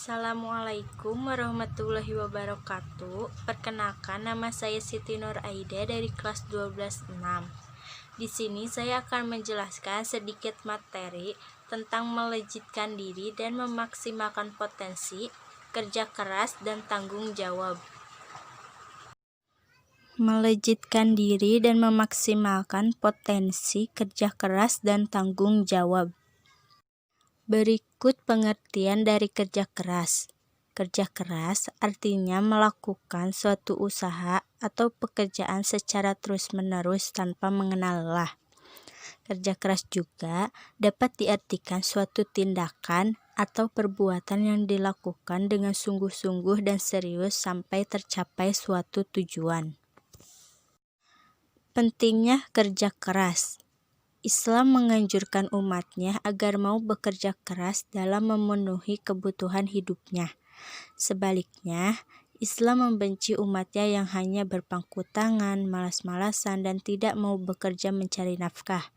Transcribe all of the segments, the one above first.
Assalamualaikum warahmatullahi wabarakatuh. Perkenalkan, nama saya Siti Nur Aida dari kelas 12-6. Di sini saya akan menjelaskan sedikit materi tentang melejitkan diri dan memaksimalkan potensi, kerja keras, dan tanggung jawab. Melejitkan diri dan memaksimalkan potensi, kerja keras, dan tanggung jawab. Berikut pengertian dari kerja keras. Kerja keras artinya melakukan suatu usaha atau pekerjaan secara terus-menerus tanpa mengenal lelah. Kerja keras juga dapat diartikan suatu tindakan atau perbuatan yang dilakukan dengan sungguh-sungguh dan serius sampai tercapai suatu tujuan. Pentingnya kerja keras. Islam menganjurkan umatnya agar mau bekerja keras dalam memenuhi kebutuhan hidupnya. Sebaliknya, Islam membenci umatnya yang hanya berpangku tangan, malas-malasan, dan tidak mau bekerja mencari nafkah.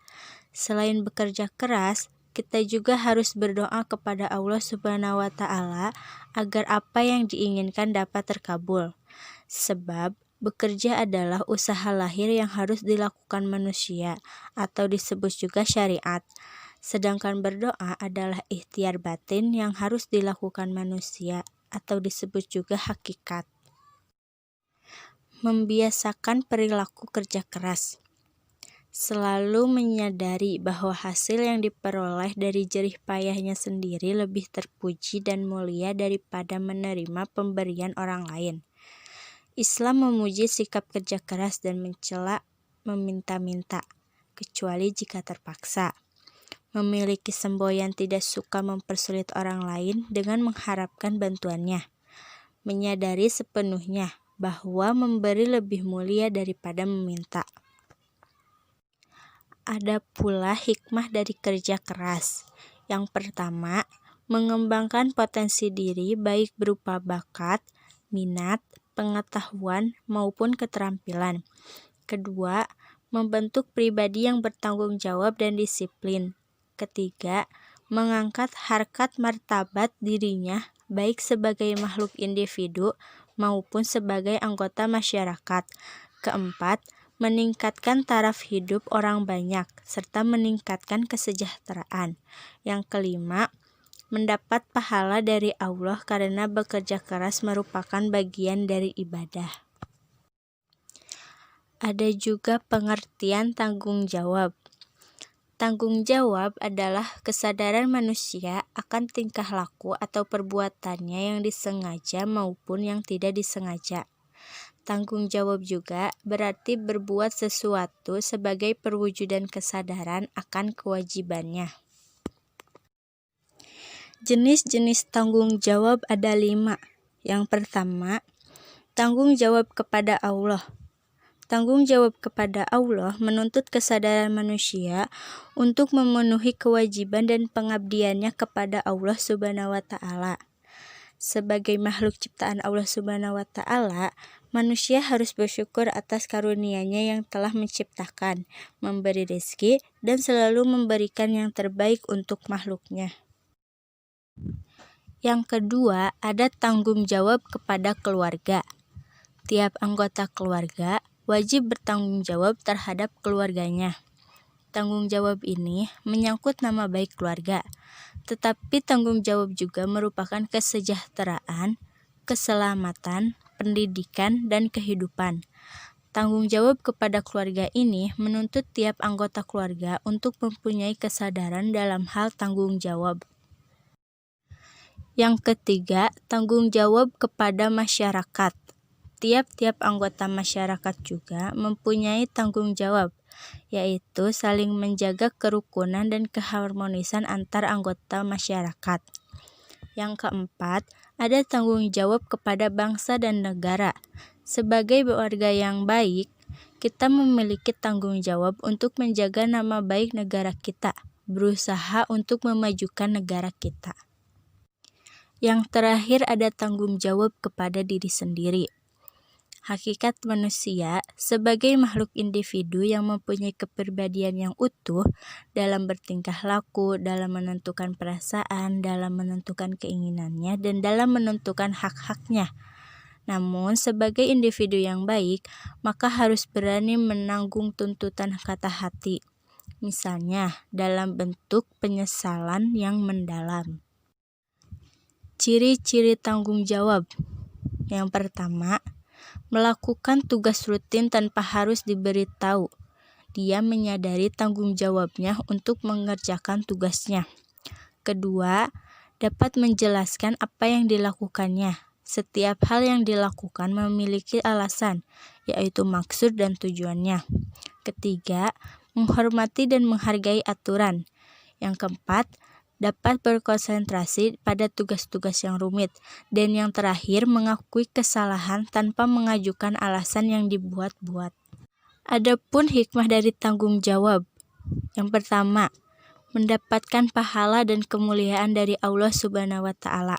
Selain bekerja keras, kita juga harus berdoa kepada Allah Subhanahu wa Ta'ala agar apa yang diinginkan dapat terkabul. Sebab bekerja adalah usaha lahir yang harus dilakukan manusia, atau disebut juga syariat. Sedangkan berdoa adalah ikhtiar batin yang harus dilakukan manusia, atau disebut juga hakikat. Membiasakan perilaku kerja keras. Selalu menyadari bahwa hasil yang diperoleh dari jerih payahnya sendiri lebih terpuji dan mulia daripada menerima pemberian orang lain. Islam memuji sikap kerja keras dan mencela meminta-minta, kecuali jika terpaksa. Memiliki semboyan tidak suka mempersulit orang lain dengan mengharapkan bantuannya. Menyadari sepenuhnya bahwa memberi lebih mulia daripada meminta. Ada pula hikmah dari kerja keras. Yang pertama, mengembangkan potensi diri baik berupa bakat, minat, pengetahuan, maupun keterampilan. Kedua, membentuk pribadi yang bertanggung jawab dan disiplin. Ketiga, mengangkat harkat martabat dirinya baik sebagai makhluk individu maupun sebagai anggota masyarakat. Keempat, meningkatkan taraf hidup orang banyak serta meningkatkan kesejahteraan. Yang kelima, mendapat pahala dari Allah karena bekerja keras merupakan bagian dari ibadah. Ada juga pengertian tanggung jawab. Tanggung jawab adalah kesadaran manusia akan tingkah laku atau perbuatannya yang disengaja maupun yang tidak disengaja. Tanggung jawab juga berarti berbuat sesuatu sebagai perwujudan kesadaran akan kewajibannya. Jenis-jenis tanggung jawab ada 5. Yang pertama, tanggung jawab kepada Allah. Tanggung jawab kepada Allah menuntut kesadaran manusia untuk memenuhi kewajiban dan pengabdiannya kepada Allah Subhanahu wa Ta'ala. Sebagai makhluk ciptaan Allah Subhanahu wa Ta'ala, manusia harus bersyukur atas karunia-Nya yang telah menciptakan, memberi rezeki, dan selalu memberikan yang terbaik untuk makhluknya. Yang kedua, ada tanggung jawab kepada keluarga. Tiap anggota keluarga wajib bertanggung jawab terhadap keluarganya. Tanggung jawab ini menyangkut nama baik keluarga, tetapi tanggung jawab juga merupakan kesejahteraan, keselamatan, pendidikan, dan kehidupan. Tanggung jawab kepada keluarga ini menuntut tiap anggota keluarga untuk mempunyai kesadaran dalam hal tanggung jawab. Yang ketiga, tanggung jawab kepada masyarakat. Tiap-tiap anggota masyarakat juga mempunyai tanggung jawab, yaitu saling menjaga kerukunan dan keharmonisan antar anggota masyarakat. Yang keempat, ada tanggung jawab kepada bangsa dan negara. Sebagai warga yang baik, kita memiliki tanggung jawab untuk menjaga nama baik negara kita, berusaha untuk memajukan negara kita. Yang terakhir ada tanggung jawab kepada diri sendiri. Hakikat manusia sebagai makhluk individu yang mempunyai kepribadian yang utuh dalam bertingkah laku, dalam menentukan perasaan, dalam menentukan keinginannya, dan dalam menentukan hak-haknya. Namun, sebagai individu yang baik, maka harus berani menanggung tuntutan kata hati, misalnya dalam bentuk penyesalan yang mendalam. Ciri-ciri tanggung jawab. Yang pertama, melakukan tugas rutin tanpa harus diberitahu. Dia menyadari tanggung jawabnya untuk mengerjakan tugasnya. Kedua, dapat menjelaskan apa yang dilakukannya. Setiap hal yang dilakukan memiliki alasan, yaitu maksud dan tujuannya. Ketiga, menghormati dan menghargai aturan. Yang keempat, dapat berkonsentrasi pada tugas-tugas yang rumit. Dan yang terakhir, mengakui kesalahan tanpa mengajukan alasan yang dibuat-buat. Adapun hikmah dari tanggung jawab. Yang pertama, mendapatkan pahala dan kemuliaan dari Allah Subhanahu wa Ta'ala.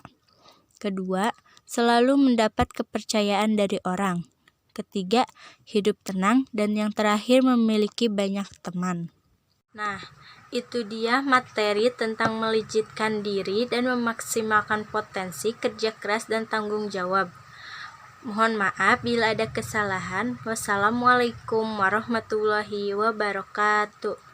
Kedua, selalu mendapat kepercayaan dari orang. Ketiga, hidup tenang. Dan yang terakhir, memiliki banyak teman. Nah, itu dia materi tentang melejitkan diri dan memaksimalkan potensi kerja keras dan tanggung jawab. Mohon maaf bila ada kesalahan. Wassalamualaikum warahmatullahi wabarakatuh.